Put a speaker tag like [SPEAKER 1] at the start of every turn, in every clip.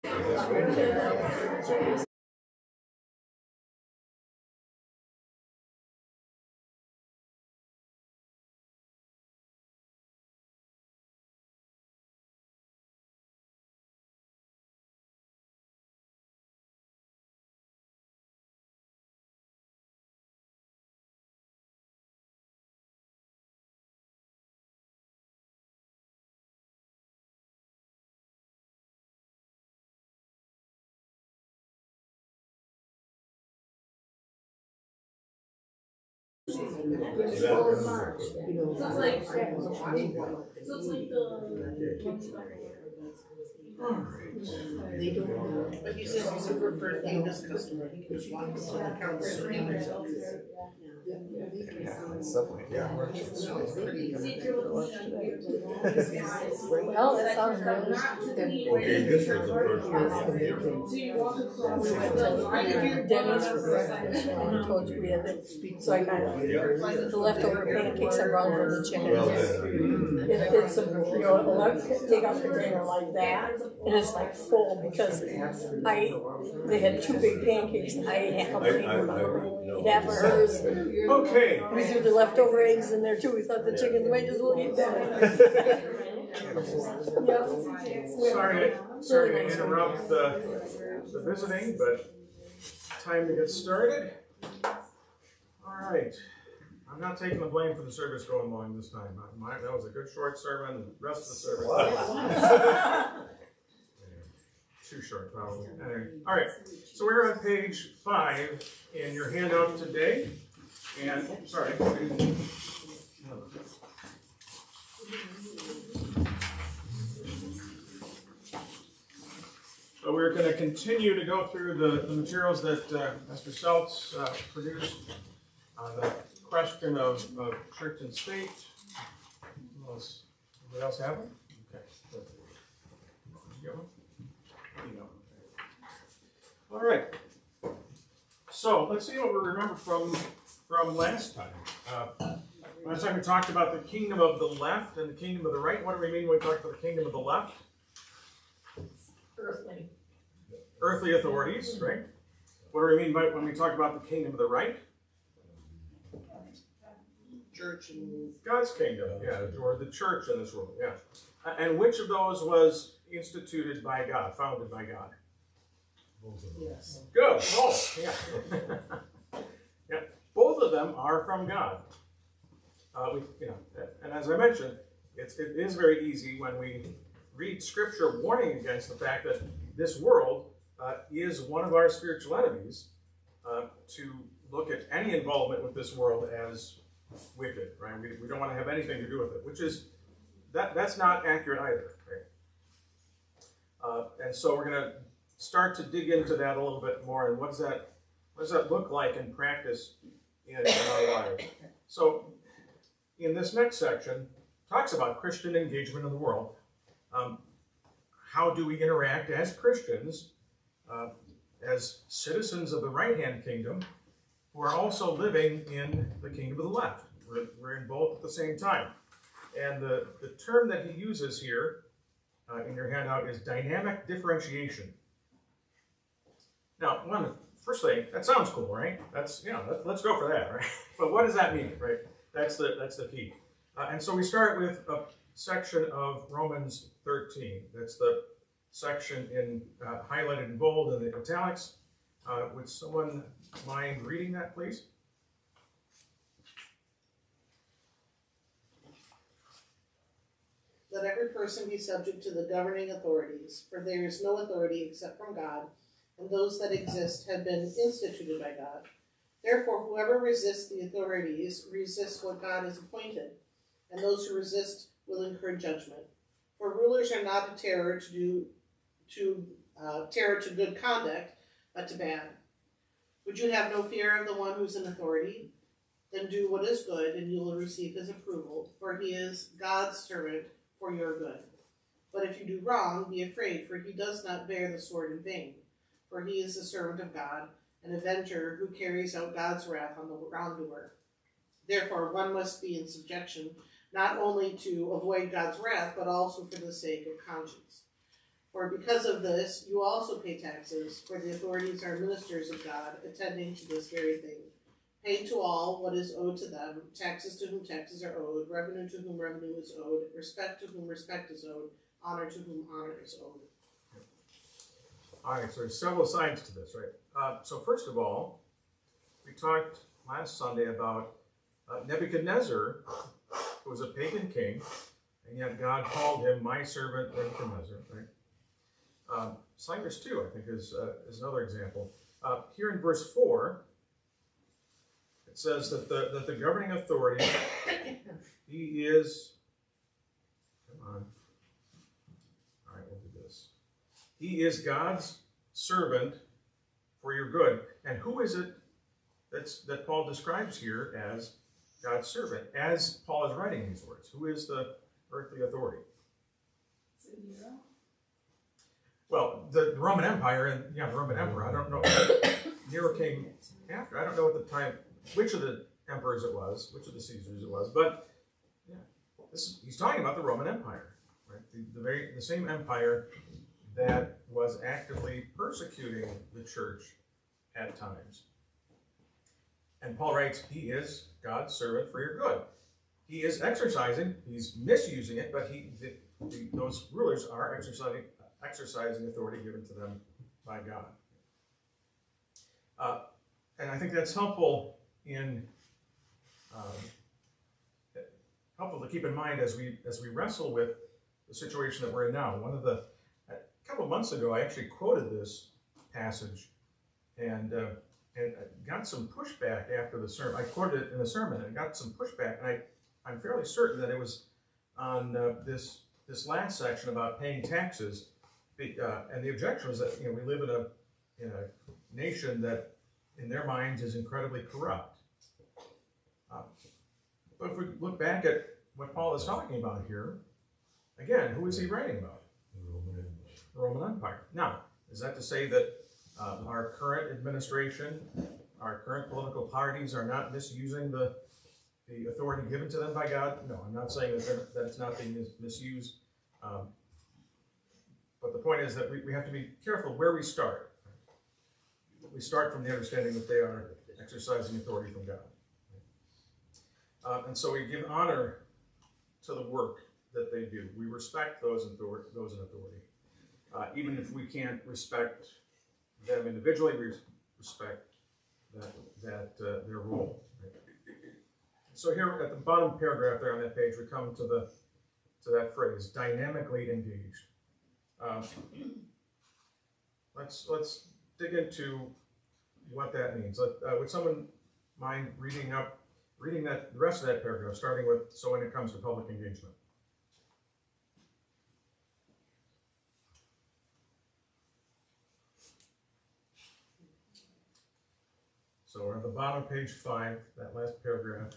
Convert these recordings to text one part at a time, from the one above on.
[SPEAKER 1] They don't know. But he says he's a preferred Venus customer. He can swap his accounts.
[SPEAKER 2] Well, it sounds good.
[SPEAKER 3] Okay, this was the first one.
[SPEAKER 2] We went to Denny's for breakfast, and I told you we had it. So I got the leftover pancakes I brought from the chicken.
[SPEAKER 3] Well, then,
[SPEAKER 2] It's take out container like that, and it's like full because they had two big pancakes and I ate half of hers.
[SPEAKER 4] Okay.
[SPEAKER 2] We threw the leftover eggs in there too. We thought the chickens might just well eat that.
[SPEAKER 4] Sorry to interrupt the visiting, but time to get started. All right. I'm not taking the blame for the service going long this time. That was a good short sermon. The rest of the service. Too short, probably. Anyway. All right. So we're on page 5 in your handout today. And, sorry. So we're going to continue to go through the materials that Mr. Seltz produced on the question of church and state. Anybody else have one? Okay. Did you get one? No. All right. So let's see what we remember from last time. Last time we talked about the kingdom of the left and the kingdom of the right. What do we mean when we talk about the kingdom of the left? Earthly authorities, right? What do we mean by when we talk about the kingdom of the right?
[SPEAKER 1] Church and
[SPEAKER 4] God's kingdom, yeah, or the church in this world, yeah. And which of those was instituted by God, founded by God?
[SPEAKER 1] yes.
[SPEAKER 4] Good. Oh, yeah. Yeah. Both of them are from God. And as I mentioned, it is very easy when we read Scripture warning against the fact that this world is one of our spiritual enemies, to look at any involvement with this world as wicked, right? We don't want to have anything to do with it, which is that's not accurate either, right? And so we're going to start to dig into that a little bit more, and what does that look like in practice in our lives? So in this next section, talks about Christian engagement in the world. How do we interact as Christians, as citizens of the right-hand kingdom, who are also living in the kingdom of the left? We're in both at the same time. And the term that he uses here in your handout is dynamic differentiation. Now, first thing, that sounds cool, right? Let's go for that, right? But what does that mean, right? That's the key. And so we start with a section of Romans 13. That's the section in highlighted in bold in the italics. Would someone mind reading that, please?
[SPEAKER 1] Let every person be subject to the governing authorities, for there is no authority except from God, and those that exist have been instituted by God. Therefore, whoever resists the authorities resists what God has appointed, and those who resist will incur judgment. For rulers are not a terror to good conduct, but to bad. Would you have no fear of the one who's in authority? Then do what is good, and you will receive his approval, for he is God's servant for your good. But if you do wrong, be afraid, for he does not bear the sword in vain. For he is the servant of God, an avenger who carries out God's wrath on the wrongdoer. Therefore, one must be in subjection, not only to avoid God's wrath, but also for the sake of conscience. For because of this, you also pay taxes, for the authorities are ministers of God, attending to this very thing. Pay to all what is owed to them, taxes to whom taxes are owed, revenue to whom revenue is owed, respect to whom respect is owed, honor to whom honor is owed.
[SPEAKER 4] All right, so there's several sides to this, right? So first of all, we talked last Sunday about Nebuchadnezzar, who was a pagan king, and yet God called him my servant Nebuchadnezzar, right? Cyrus too, I think, is another example. Here in verse 4, it says that the governing authority, he is, come on, all right, we'll do this. He is God's servant for your good. And who is it that Paul describes here as God's servant? As Paul is writing these words, who is the earthly authority?
[SPEAKER 5] Is it Nero?
[SPEAKER 4] Well, the Roman Empire, and the Roman Emperor, I don't know. Nero came after. I don't know at the time which of the emperors it was, which of the Caesars it was, but yeah, he's talking about the Roman Empire, right? The same empire that was actively persecuting the church at times. And Paul writes, he is God's servant for your good. He is exercising, he's misusing it, but those rulers are exercising authority given to them by God. And I think that's helpful to keep in mind as we wrestle with the situation that we're in now. A couple of months ago, I actually quoted this passage and got some pushback after the sermon. I quoted it in the sermon and got some pushback, and I'm fairly certain that it was on this last section about paying taxes. And the objection was that we live in a nation that, in their minds, is incredibly corrupt. But if we look back at what Paul is talking about here, again, who is he writing about? The Roman Empire. Now, is that to say that our current administration, our current political parties are not misusing the authority given to them by God? No, I'm not saying that it's not being misused. But the point is that we have to be careful where we start. We start from the understanding that they are exercising authority from God. And so we give honor to the work that they do. We respect those in authority. Even if we can't respect them individually, we respect their role. So here at the bottom paragraph there on that page, we come to that phrase, dynamically engaged. Let's dig into what that means. Would someone mind reading the rest of that paragraph, starting with, so when it comes to public engagement? So we're at the bottom of page 5, that last paragraph,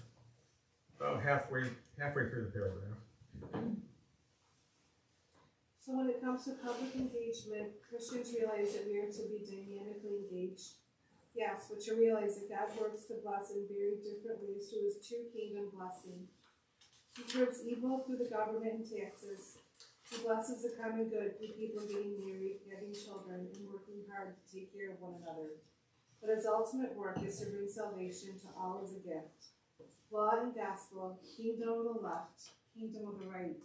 [SPEAKER 4] about halfway through the paragraph.
[SPEAKER 5] So when it comes to public engagement, Christians realize that we are to be dynamically engaged. Yes, but to realize that God works to bless in very different ways through his true kingdom blessing. He curbs evil through the government and taxes. He blesses the common good through people getting married, having children, and working hard to take care of one another. But his ultimate work is to bring salvation to all as a gift. Law and gospel, kingdom of the left, kingdom of the right.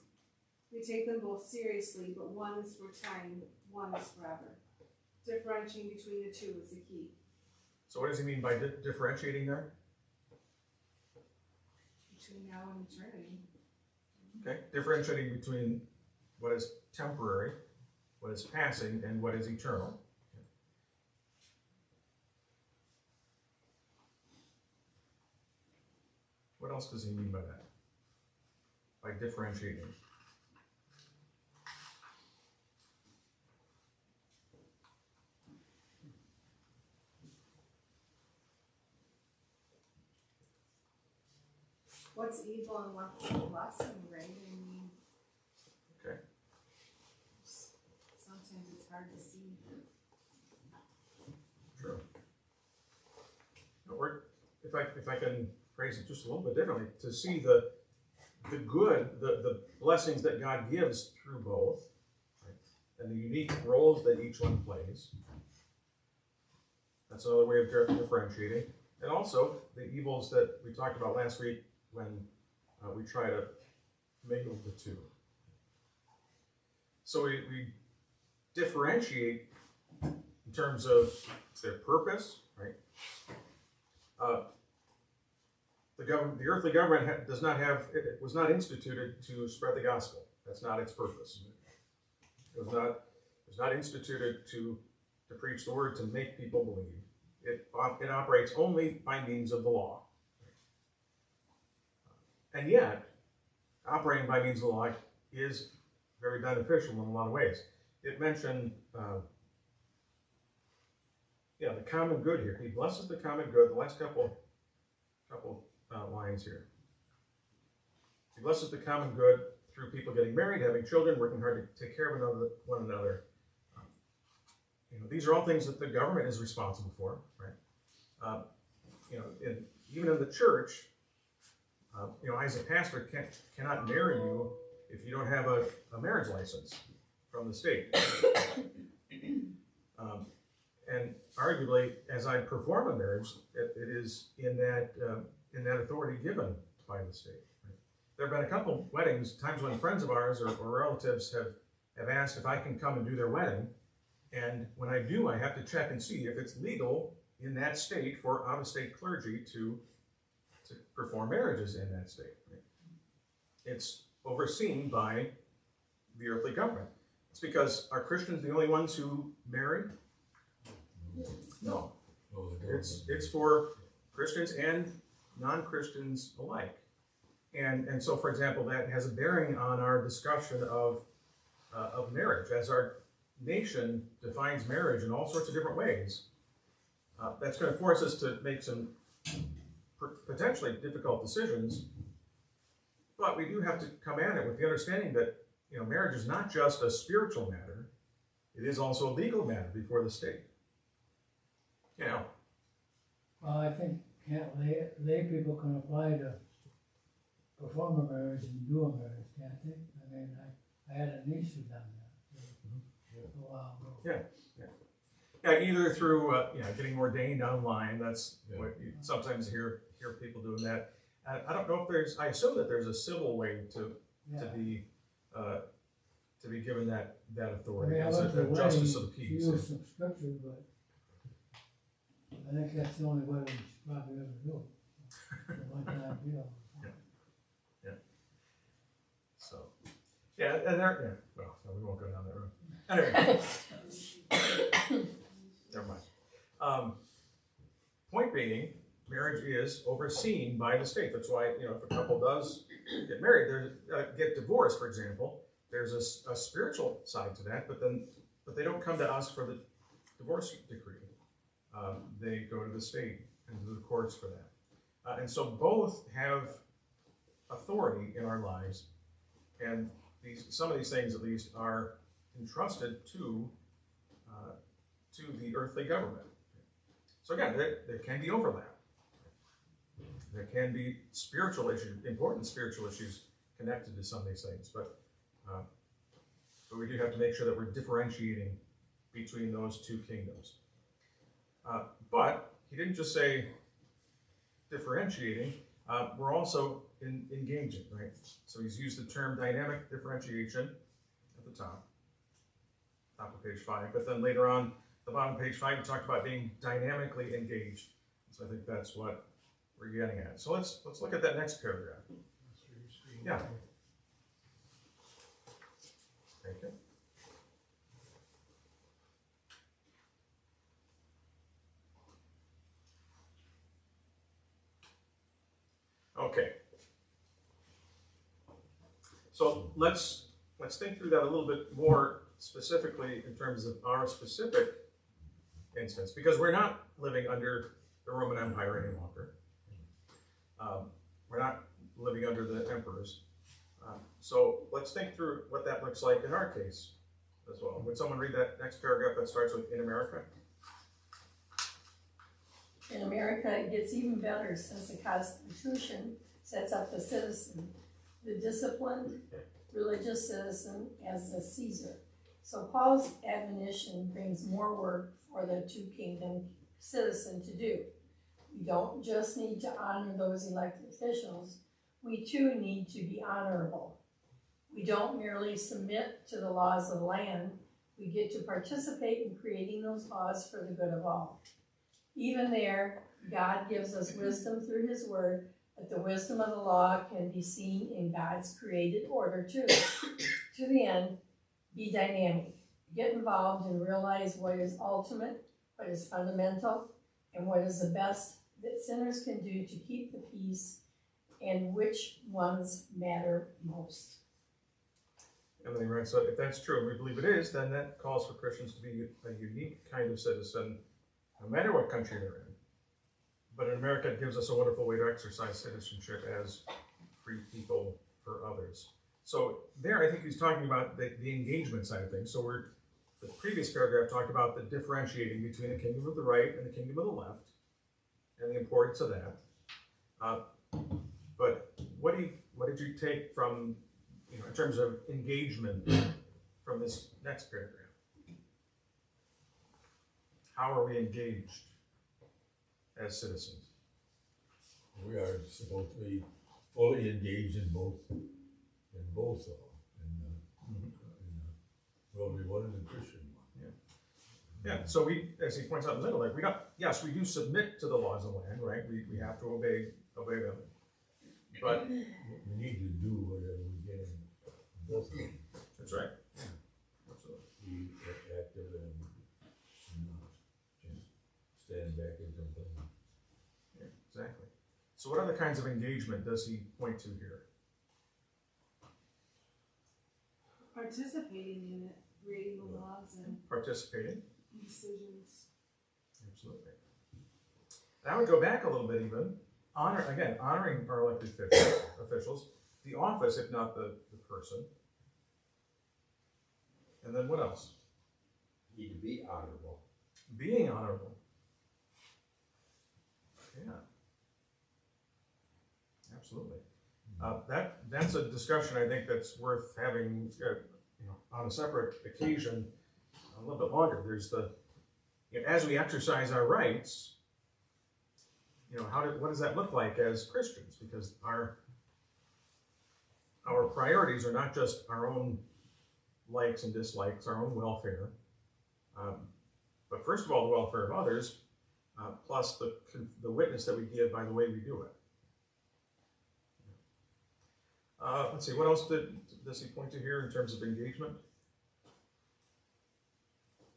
[SPEAKER 5] We take them both seriously, but one is for time, one is forever. Differentiating between the two is the key.
[SPEAKER 4] So what does he mean by differentiating there?
[SPEAKER 5] Between now and eternity.
[SPEAKER 4] Okay, differentiating between what is temporary, what is passing, and what is eternal. What else does he mean by that? By differentiating?
[SPEAKER 5] What's evil and what's a blessing, right? I mean,
[SPEAKER 4] Okay.
[SPEAKER 5] sometimes it's hard to see.
[SPEAKER 4] True. If I can phrase it just a little bit differently, to see the good, the blessings that God gives through both, right? and the unique roles that each one plays. That's another way of differentiating. And also the evils that we talked about last week when we try to mingle the two. So we differentiate in terms of their purpose, right? The earthly government does not have, it was not instituted to spread the gospel. That's not its purpose. It was not instituted to preach the word, to make people believe. It operates only by means of the law. And yet, operating by means of the law is very beneficial in a lot of ways. It mentioned, the common good here. He blesses the common good. The last couple lines here. He blesses the common good through people getting married, having children, working hard to take care of one another. These are all things that the government is responsible for, right? Even in the church, I as a pastor cannot marry you if you don't have a marriage license from the state. And arguably, as I perform a marriage, it is in that authority given by the state. Right? There have been a couple weddings, times when friends of ours or relatives have asked if I can come and do their wedding. And when I do, I have to check and see if it's legal in that state for out-of-state clergy to perform marriages in that state. Right? It's overseen by the earthly government. It's because, are Christians the only ones who marry? No. It's for Christians and non-Christians alike. And so, for example, that has a bearing on our discussion of marriage. As our nation defines marriage in all sorts of different ways, that's going to force us to make some potentially difficult decisions. But we do have to come at it with the understanding that marriage is not just a spiritual matter; it is also a legal matter before the state.
[SPEAKER 6] Well, I think lay people can apply to perform a marriage and do a marriage, can't they? I mean, I had a niece who done that a while ago.
[SPEAKER 4] Yeah, either through getting ordained online. That's what you sometimes hear people doing that. I don't know if there's. I assume that there's a civil way to be given that authority as a justice of the peace.
[SPEAKER 6] Use some scripture, but I think that's the only way we should probably ever do it. One time deal.
[SPEAKER 4] So, and there. Well, no, we won't go down that road. Anyway, never mind. Point being, marriage is overseen by the state. That's why if a couple does get married, get divorced, for example, there's a spiritual side to that, but they don't come to us for the divorce decree. They go to the state and to the courts for that. And so both have authority in our lives, and some of these things at least are entrusted to the earthly government. So again, there can be overlap. There can be spiritual issues, important spiritual issues connected to some of these things, but we do have to make sure that we're differentiating between those two kingdoms. But he didn't just say differentiating, we're also engaging, right? So he's used the term dynamic differentiation at the top of page 5, but then later on, the bottom of page 5, he talked about being dynamically engaged. So I think that's what we're getting at. So let's look at that next paragraph. Yeah. Thank you. Okay. So let's think through that a little bit more specifically in terms of our specific instance, because we're not living under the Roman Empire any longer. We're not living under the emperors. So let's think through what that looks like in our case as well. Would someone read that next paragraph that starts with "in America"?
[SPEAKER 2] In America, it gets even better since the Constitution sets up the citizen, the disciplined religious citizen, as the Caesar. So Paul's admonition brings more work for the two kingdom citizen to do. We don't just need to honor those elected officials, we too need to be honorable. We don't merely submit to the laws of the land, we get to participate in creating those laws for the good of all. Even there, God gives us wisdom through his word, but the wisdom of the law can be seen in God's created order too. To the end, be dynamic. Get involved and realize what is ultimate, what is fundamental, and what is the best that sinners can do to keep the peace, and which ones matter most.
[SPEAKER 4] Emily, right, so if that's true, and we believe it is, then that calls for Christians to be a unique kind of citizen, no matter what country they're in. But in America, it gives us a wonderful way to exercise citizenship as free people for others. So there, I think he's talking about the engagement side of things. So the previous paragraph talked about the differentiating between the kingdom of the right and the kingdom of the left, and the importance of that. But what did you take from, in terms of engagement from this next paragraph? How are we engaged as citizens?
[SPEAKER 3] We are supposed to be fully engaged in both worldly one and the Christian one.
[SPEAKER 4] Yeah, so we, as he points out in the middle, like we do submit to the laws of the land, right? We have to obey them. But
[SPEAKER 3] We need to do whatever we can.
[SPEAKER 4] that's right. Absolutely.
[SPEAKER 3] Be active and not just stand back and complain.
[SPEAKER 4] Yeah, exactly. So what other kinds of engagement does he point to here?
[SPEAKER 5] Participating in it, reading the laws and
[SPEAKER 4] Participating.
[SPEAKER 5] decisions.
[SPEAKER 4] Absolutely. And I would go back a little bit even. Honoring our elected officials, the office, if not the person. And then what else?
[SPEAKER 3] Need to be honorable.
[SPEAKER 4] Being honorable. Yeah. Absolutely. That's a discussion I think that's worth having on a separate occasion a little bit longer. There's as we exercise our rights, what does that look like as Christians? Because our priorities are not just our own likes and dislikes, our own welfare, but first of all, the welfare of others, plus the witness that we give by the way we do it. Let's see, what else does he point to here in terms of engagement?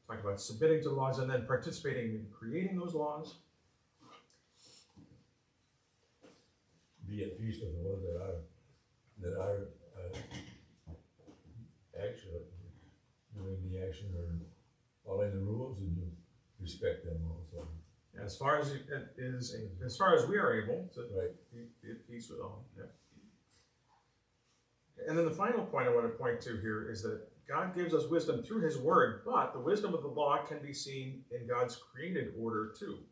[SPEAKER 4] Talk about submitting to the laws and then participating in creating those laws.
[SPEAKER 3] Be at peace with the ones that are actually doing the action or following the rules, and you respect them also.
[SPEAKER 4] As far as we are able to be at peace with all. Yeah. And then the final point I want to point to here is that God gives us wisdom through his word, but the wisdom of the law can be seen in God's created order too.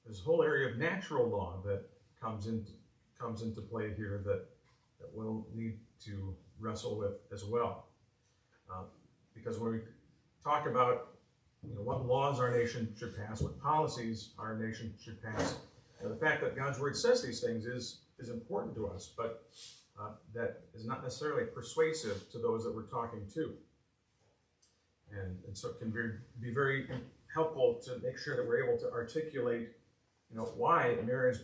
[SPEAKER 4] There's a whole area of natural law that comes into play here that we'll need to wrestle with as well. Because when we talk about what laws our nation should pass, what policies our nation should pass, the fact that God's word says these things is important to us, but that is not necessarily persuasive to those that we're talking to. And so it can be very helpful to make sure that we're able to articulate why marriage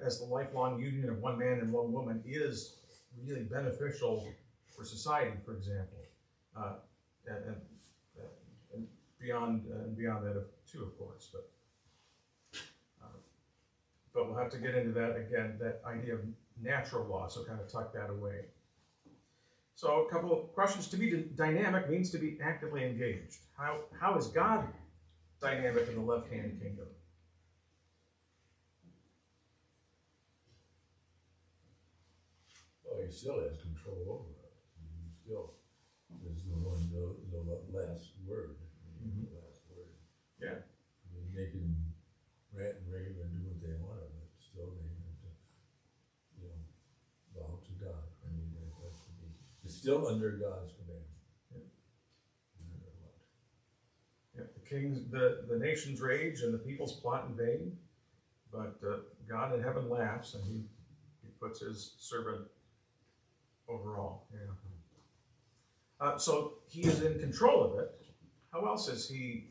[SPEAKER 4] as the lifelong union of one man and one woman is really beneficial for society, for example, and beyond that too, of course. But we'll have to get into that again, that idea of natural law, so kind of tuck that away. So a couple of questions. To be dynamic means to be actively engaged. How is God dynamic in the left-hand kingdom?
[SPEAKER 3] Well, he still has control over it. He still is the last word.
[SPEAKER 4] Mm-hmm.
[SPEAKER 3] The last word.
[SPEAKER 4] Yeah.
[SPEAKER 3] I mean, they can rant and rave and do what they want, but still they have to, bow to God. I mean, it's still under God's command.
[SPEAKER 4] Yeah. The nations rage and the peoples plot in vain, but God in heaven laughs, and he puts his servant over all. Yeah. So he is in control of it. How else is he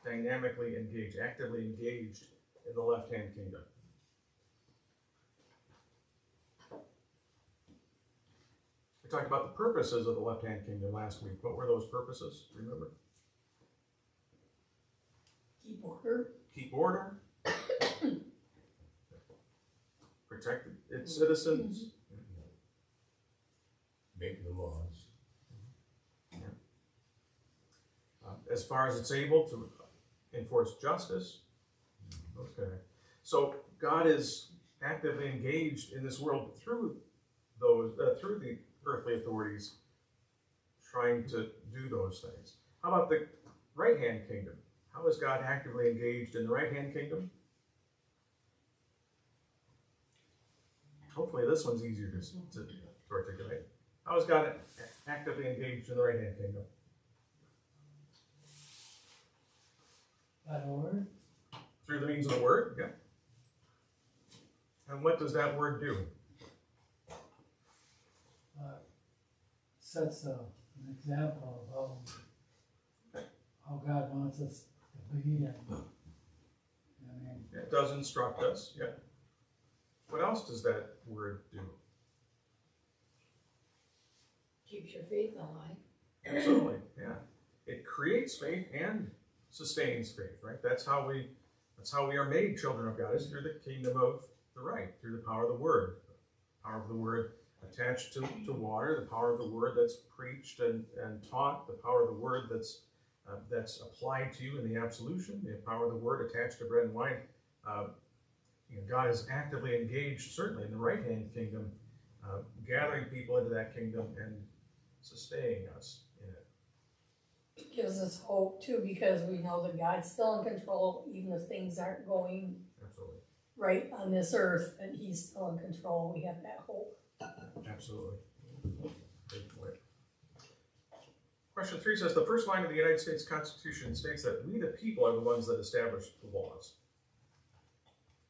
[SPEAKER 4] dynamically engaged, actively engaged in the left-hand kingdom? We talked about the purposes of the left-hand kingdom last week. What were those purposes? Remember?
[SPEAKER 2] Keep order.
[SPEAKER 4] Keep order, protect its citizens,
[SPEAKER 3] Make the laws.
[SPEAKER 4] as far as it's able to enforce justice. Okay. So God is actively engaged in this world through through the earthly authorities trying to do those things. How about the right-hand kingdom? How is God actively engaged in the right-hand kingdom? Hopefully this one's easier to articulate. How is God actively engaged in the right-hand kingdom?
[SPEAKER 6] By the word,
[SPEAKER 4] Through the means of the word, yeah. And what does that word do?
[SPEAKER 6] sets an example of how God wants us to be, and I mean,
[SPEAKER 4] It does instruct us, yeah. What else does that word do?
[SPEAKER 2] Keeps your faith alive.
[SPEAKER 4] Absolutely, yeah. It creates faith and sustains faith, right? That's how we are made children of God, is through the kingdom of the right, through the power of the word. The power of the word attached to water, the power of the word that's preached and taught, the power of the word that's applied to you in the absolution, the power of the word attached to bread and wine. God is actively engaged, certainly in the right-hand kingdom, gathering people into that kingdom and sustaining us in it.
[SPEAKER 2] It gives us hope too, because we know that God's still in control, even if things aren't going
[SPEAKER 4] Absolutely.
[SPEAKER 2] right on this earth, and He's still in control. We have that hope.
[SPEAKER 4] Absolutely. Great point. Question 3 says, the first line of the United States Constitution states that we the people are the ones that establish the laws.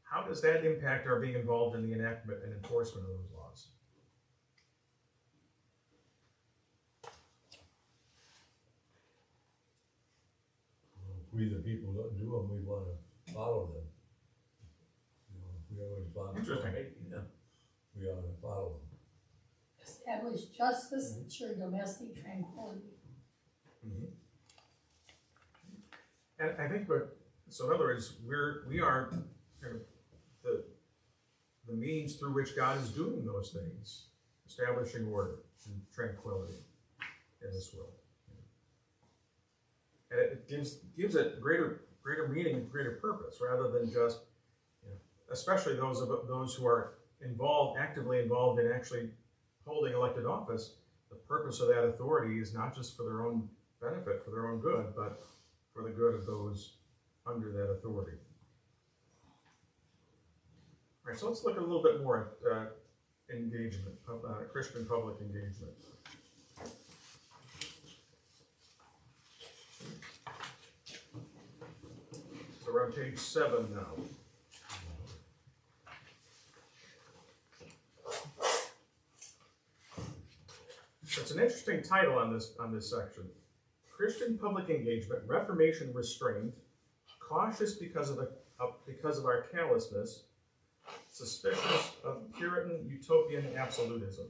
[SPEAKER 4] How does that impact our being involved in the enactment and enforcement of those laws?
[SPEAKER 3] If we the people don't do them, we want to follow them. If we always follow them.
[SPEAKER 4] Interesting.
[SPEAKER 3] Yeah. We ought to follow them.
[SPEAKER 2] Establish justice, ensure domestic tranquility.
[SPEAKER 4] Mm-hmm. And I think, so in other words, we are kind of the means through which God is doing those things, establishing order and tranquility in this world. And it gives it greater meaning and greater purpose, rather than just, especially those who are actively involved in actually holding elected office. The purpose of that authority is not just for their own benefit, for their own good, but for the good of those under that authority. All right, so let's look a little bit more at engagement, Christian public engagement. So we're on page 7 now. It's an interesting title on this section. Christian public engagement, Reformation restraint, cautious because of our callousness, suspicious of Puritan utopian absolutism.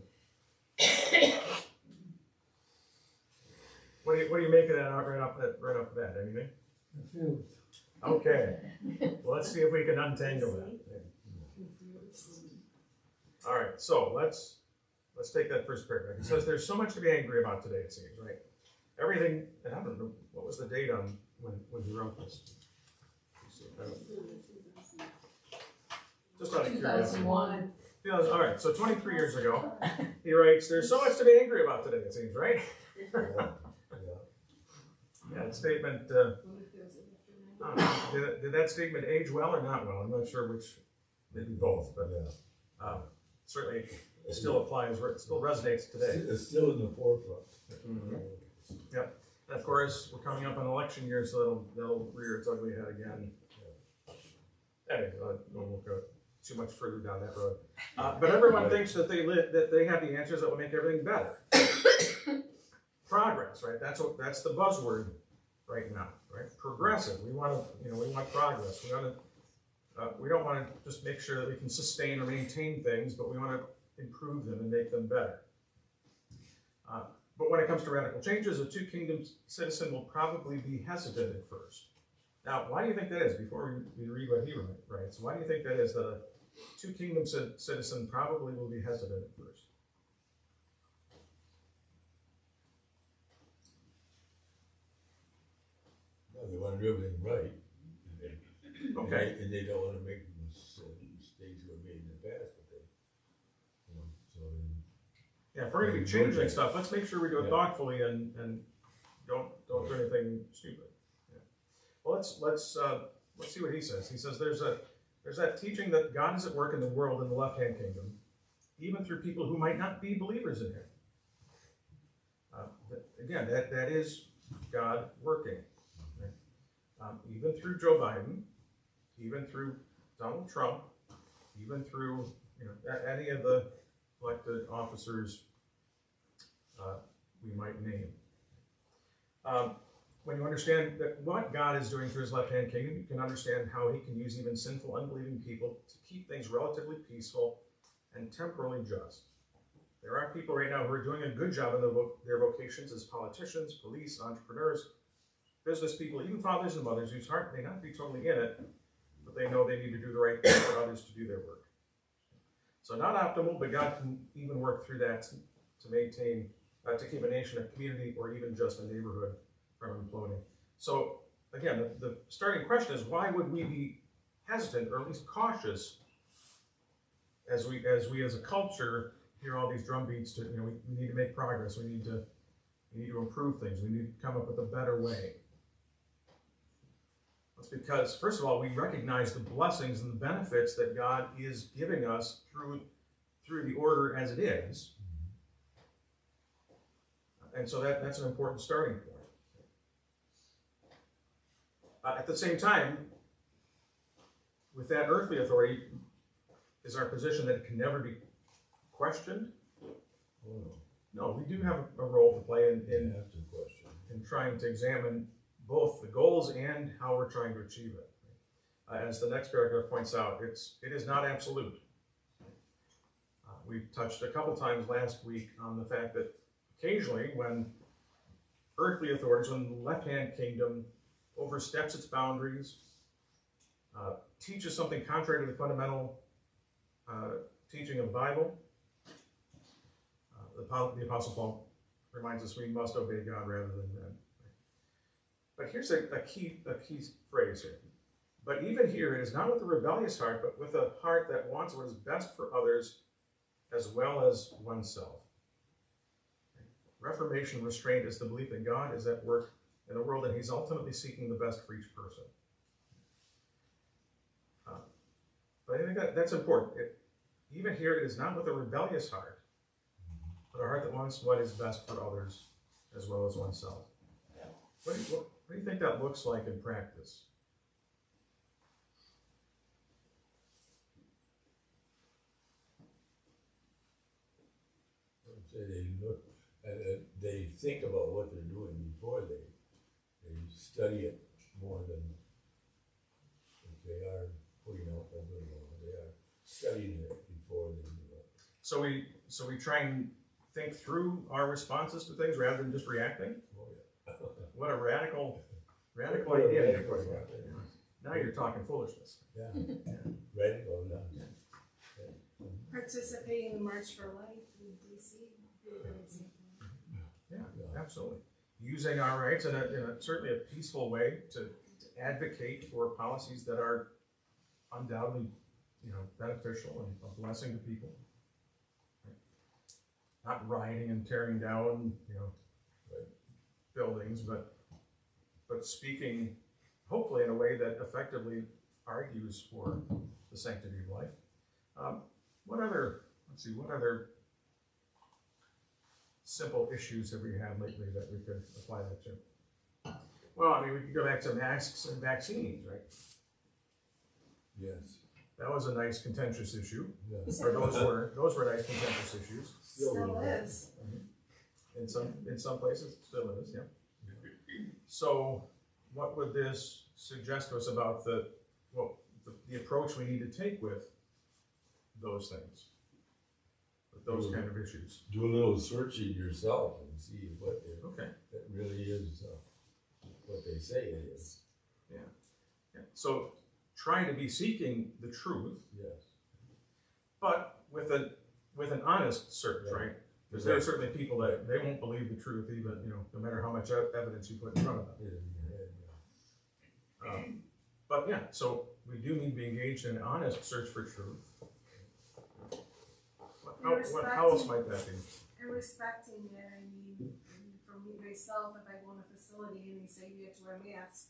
[SPEAKER 4] What do you make of that right off the bat? Anything?
[SPEAKER 6] refused.
[SPEAKER 4] Okay. Well, let's see if we can untangle that. All right. So let's take that first paragraph. It says there's so much to be angry about today. It seems, right? Everything. And I don't know what was the date on when he wrote this. Just out of curiosity.
[SPEAKER 2] 2001.
[SPEAKER 4] All right, so 23 years ago, he writes, there's so much to be angry about today, it seems, right? Yeah, that statement, I don't know, did that statement age well or not well? I'm not sure which, maybe both, but certainly it still applies, it still resonates today.
[SPEAKER 3] It's still in the forefront.
[SPEAKER 4] Mm-hmm. Yep. And of course, we're coming up on election year, so that'll rear its ugly head again. Anyway, won't go too much further down that road. But everyone thinks that they have the answers that will make everything better. Progress, right? That's the buzzword right now, right? Progressive. We want progress. We don't want to just make sure that we can sustain or maintain things, but we want to improve them and make them better. But when it comes to radical changes, a two kingdoms citizen will probably be hesitant at first. Now, why do you think that is? Before we read what he writes, why do you think that is that a two kingdoms citizen probably will be hesitant at first?
[SPEAKER 3] Well, they want to do everything right.
[SPEAKER 4] Okay.
[SPEAKER 3] And they don't want to make mistakes that were made in the past, but they, so.
[SPEAKER 4] Yeah, if we're going to be changing stuff, let's make sure we do it thoughtfully and don't do anything stupid. Yeah. Well, let's see what he says. He says there's that teaching that God is at work in the world in the left-hand kingdom, even through people who might not be believers in Him. Again, that is God working. Right? Even through Joe Biden, even through Donald Trump, even through any of the elected officers we might name. When you understand that what God is doing through His left-hand kingdom, you can understand how He can use even sinful, unbelieving people to keep things relatively peaceful and temporally just. There are people right now who are doing a good job in their vocations as politicians, police, entrepreneurs, business people, even fathers and mothers whose heart may not be totally in it, but they know they need to do the right thing for others to do their work. So not optimal, but God can even work through that to maintain, to keep a nation, a community, or even just a neighborhood from imploding. So again, the starting question is, why would we be hesitant, or at least cautious, as we as a culture hear all these drum beats to, we need to make progress, we need to improve things, we need to come up with a better way. That's because, first of all, we recognize the blessings and the benefits that God is giving us through the order as it is. And so that's an important starting point. At the same time, with that earthly authority, is our position that it can never be questioned? No, we do have a role to play in trying to examine both the goals and how we're trying to achieve it. As the next paragraph points out, it is not absolute. We touched a couple times last week on the fact that occasionally when earthly authorities, when the left-hand kingdom oversteps its boundaries, teaches something contrary to the fundamental teaching of the Bible, the Apostle Paul reminds us we must obey God rather than men. But here's a key phrase here. But even here, it is not with a rebellious heart, but with a heart that wants what is best for others as well as oneself. Reformation restraint is the belief that God is at work in a world and He's ultimately seeking the best for each person. But I think that's important. Even here, it is not with a rebellious heart, but a heart that wants what is best for others as well as oneself. What do you think that looks like in practice?
[SPEAKER 3] They think about what they're doing before they study it more than if they are putting out over it. They are studying it before they do it.
[SPEAKER 4] So we try and think through our responses to things rather than just reacting.
[SPEAKER 3] Oh, yeah.
[SPEAKER 4] What a radical idea you're putting out there. Now you're talking foolishness.
[SPEAKER 3] Yeah. Radical, no.
[SPEAKER 5] Participate in the March for Life in DC.
[SPEAKER 4] Yeah, absolutely. Using our rights in a certainly a peaceful way to advocate for policies that are undoubtedly, beneficial and a blessing to people. Right? Not rioting and tearing down, buildings, but speaking hopefully in a way that effectively argues for the sanctity of life. What other simple issues have we had lately that we could apply that to? Well, I mean, we could go back to masks and vaccines, right?
[SPEAKER 3] Yes.
[SPEAKER 4] That was a nice contentious issue,
[SPEAKER 3] Yes.
[SPEAKER 4] or those were nice contentious issues.
[SPEAKER 5] Still is.
[SPEAKER 4] In some places, it still is, yeah. So, what would this suggest to us about the approach we need to take with those things? With those kind of issues?
[SPEAKER 3] Do a little searching yourself and see what
[SPEAKER 4] Okay.
[SPEAKER 3] it really is, what they say it is.
[SPEAKER 4] Yeah. So, trying to be seeking the truth,
[SPEAKER 3] Yes.
[SPEAKER 4] but with an honest search,
[SPEAKER 3] Yeah.
[SPEAKER 4] right? Because there are certainly people that they won't believe the truth, even no matter how much evidence you put in front of them.
[SPEAKER 3] Get it in your head, yeah.
[SPEAKER 4] But yeah, so we do need to be engaged in an honest search for truth. How else might that be?
[SPEAKER 5] And respecting it, I mean, for me myself, if I go in a facility and they say you have to wear a mask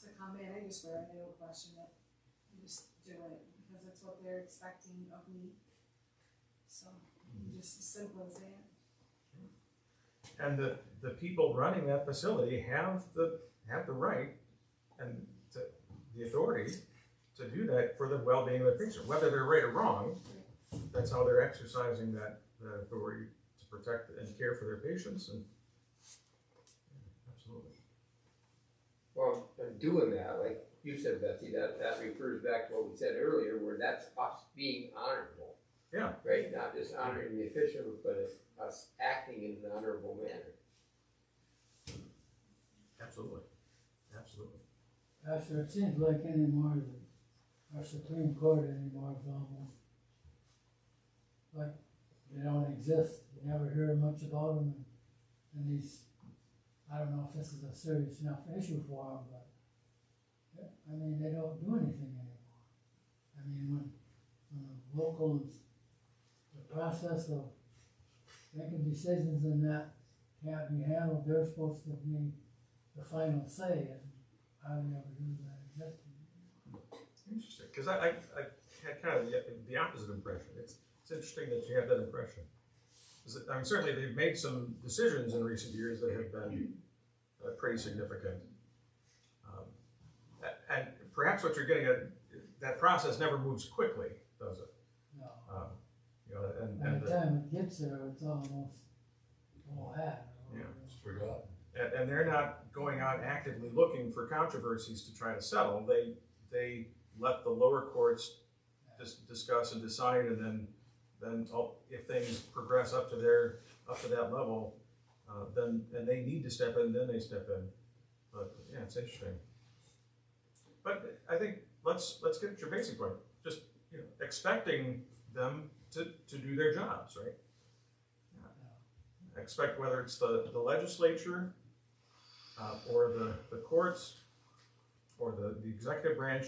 [SPEAKER 5] to come in, I just wear it, I don't question it. I just do it because it's what they're expecting of me. So, just as simple as that.
[SPEAKER 4] And the people running that facility have the right and the authority to do that for the well-being of the patient. Whether they're right or wrong, that's how they're exercising that authority to protect and care for their patients. And absolutely.
[SPEAKER 7] Well, and doing that, like you said, Betsy, that refers back to what we said earlier, where that's us being honorable.
[SPEAKER 4] Yeah.
[SPEAKER 7] Right? Not just honoring the officials, but it's us acting in an honorable manner.
[SPEAKER 4] Absolutely. Absolutely.
[SPEAKER 6] After it seems like anymore that our Supreme Court anymore is almost like they don't exist. You never hear much about them, and these. I don't know if this is a serious enough issue for them, but I mean they don't do anything anymore. I mean when the locals, the process of making decisions in that can't be handled, they're supposed to be the final say, and I never knew that existed.
[SPEAKER 4] Interesting, because I had kind of the opposite impression. It's interesting that you have that impression. I mean, certainly they've made some decisions in recent years that have been pretty significant. And perhaps what you're getting at, that process never moves quickly, does it?
[SPEAKER 6] No.
[SPEAKER 4] And
[SPEAKER 6] By the time it gets there, it's almost all had.
[SPEAKER 4] Yeah.
[SPEAKER 3] It's forgotten.
[SPEAKER 4] And they're not going out actively looking for controversies to try to settle. They let the lower courts discuss and decide, and then if things progress up to that level, then they need to step in. Then they step in. But yeah, it's interesting. But I think let's get at your basic point. Just expecting them to do their jobs, right? Expect whether it's the legislature or the courts or the executive branch,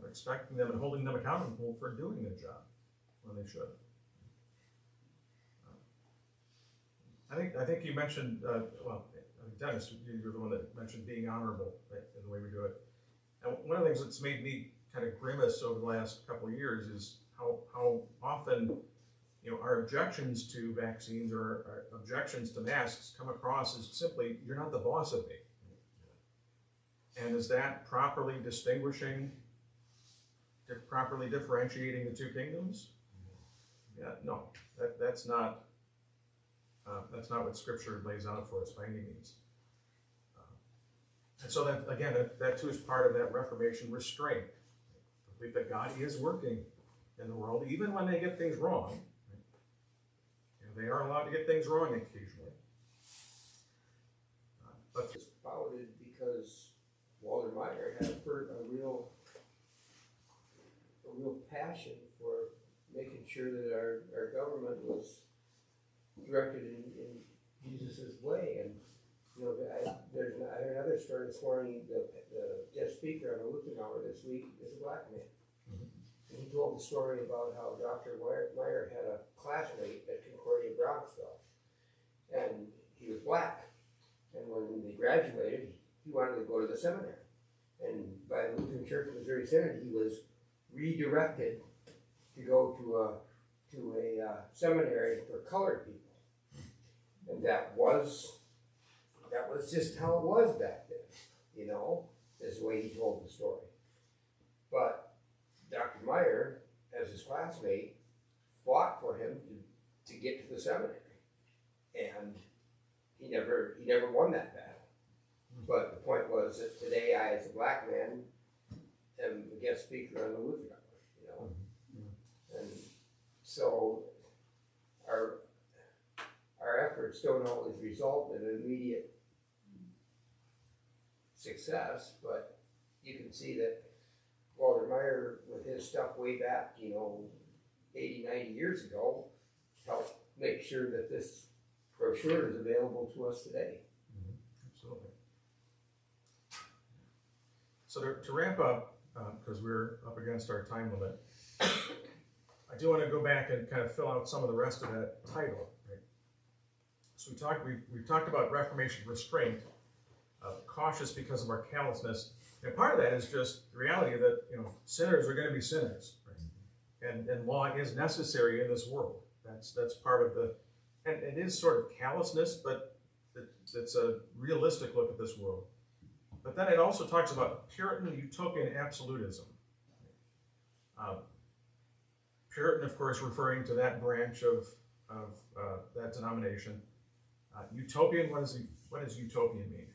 [SPEAKER 4] expecting them and holding them accountable for doing their job when they should. I think you mentioned Dennis, you're the one that mentioned being honorable in the way we do it. And one of the things that's made me kind of grimace over the last couple of years is how often our objections to vaccines or our objections to masks come across as simply, you're not the boss of me. And is that properly differentiating the two kingdoms? Yeah, no, that's not what Scripture lays out for us by any means. And so that, again, that too is part of that Reformation restraint. I believe that God is working in the world, even when they get things wrong. They are allowed to get things wrong occasionally. But
[SPEAKER 7] It's founded because Walter Maier had a real passion for making sure that our government was directed in Jesus' way. And I heard another story this morning. The guest speaker on the Lutheran Hour this week is a black man. And he told the story about how Dr. Maier had a classmate at Concordia Bronxville, and he was black. And when they graduated, he wanted to go to the seminary. And by the Lutheran Church Missouri Synod, he was redirected to go to a seminary for colored people. And that was just how it was back then. you know, is the way he told the story. But Dr. Meyer, as his classmate, fought for him to get to the seminary. And he never won that battle. But the point was that today I, as a black man, am a guest speaker on the Luther Hour, you know. And so our efforts don't always result in an immediate success, but you can see that Walter Meyer, with his stuff way back, you know, 80, 90 years ago, helped make sure that this brochure is available to us today.
[SPEAKER 4] Absolutely. So to wrap up, because we're up against our time limit, I do want to go back and kind of fill out some of the rest of that title. Right? So we've talked about Reformation restraint, cautious because of our callousness, and part of that is just the reality that, you know, sinners are going to be sinners, right? And law is necessary in this world. That's part of the, and it is sort of callousness, but it's a realistic look at this world. But then it also talks about Puritan utopian absolutism. Puritan, of course, referring to that branch of that denomination. Utopian, what does utopian mean?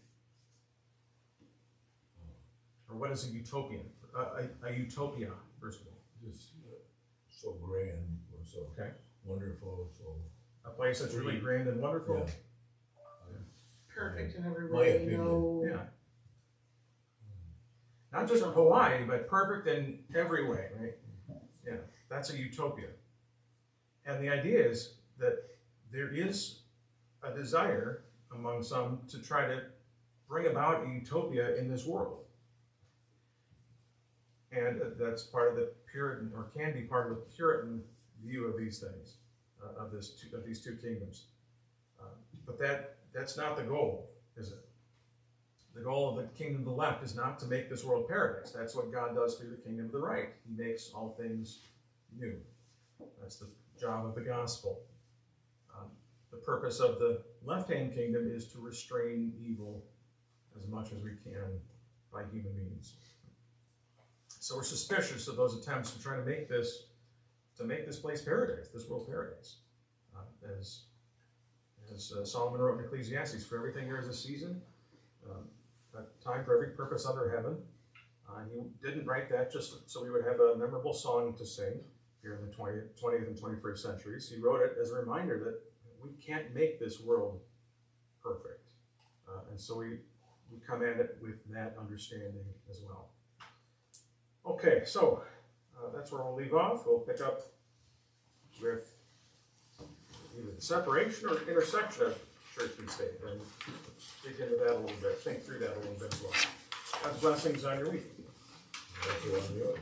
[SPEAKER 4] Or what is a utopian? A utopia, first of all.
[SPEAKER 3] Just so grand, or so
[SPEAKER 4] Okay.
[SPEAKER 3] wonderful, so.
[SPEAKER 4] A place that's really grand and wonderful.
[SPEAKER 3] Yeah.
[SPEAKER 1] Perfect in every
[SPEAKER 3] My
[SPEAKER 1] way,
[SPEAKER 3] opinion.
[SPEAKER 1] no.
[SPEAKER 4] Yeah. Not just Hawaii, but perfect in every way, right? Yeah, that's a utopia. And the idea is that there is a desire among some to try to bring about a utopia in this world. And that's part of the Puritan, or can be part of the Puritan view of these things, of these two kingdoms. But that's not the goal, is it? The goal of the kingdom of the left is not to make this world paradise. That's what God does through the kingdom of the right. He makes all things new. That's the job of the gospel. The purpose of the left-hand kingdom is to restrain evil as much as we can by human means. So we're suspicious of those attempts to try to make this place paradise, this world paradise. As Solomon wrote in Ecclesiastes, for everything there is a season, a time for every purpose under heaven. He didn't write that just so we would have a memorable song to sing here in the 20th and 21st centuries. He wrote it as a reminder that we can't make this world perfect. And so we come at it with that understanding as well. Okay, so that's where we'll leave off. We'll pick up with either the separation or intersection of church and state, and dig into that a little bit, think through that a little bit as well. God's blessings on your week.
[SPEAKER 3] That's the one,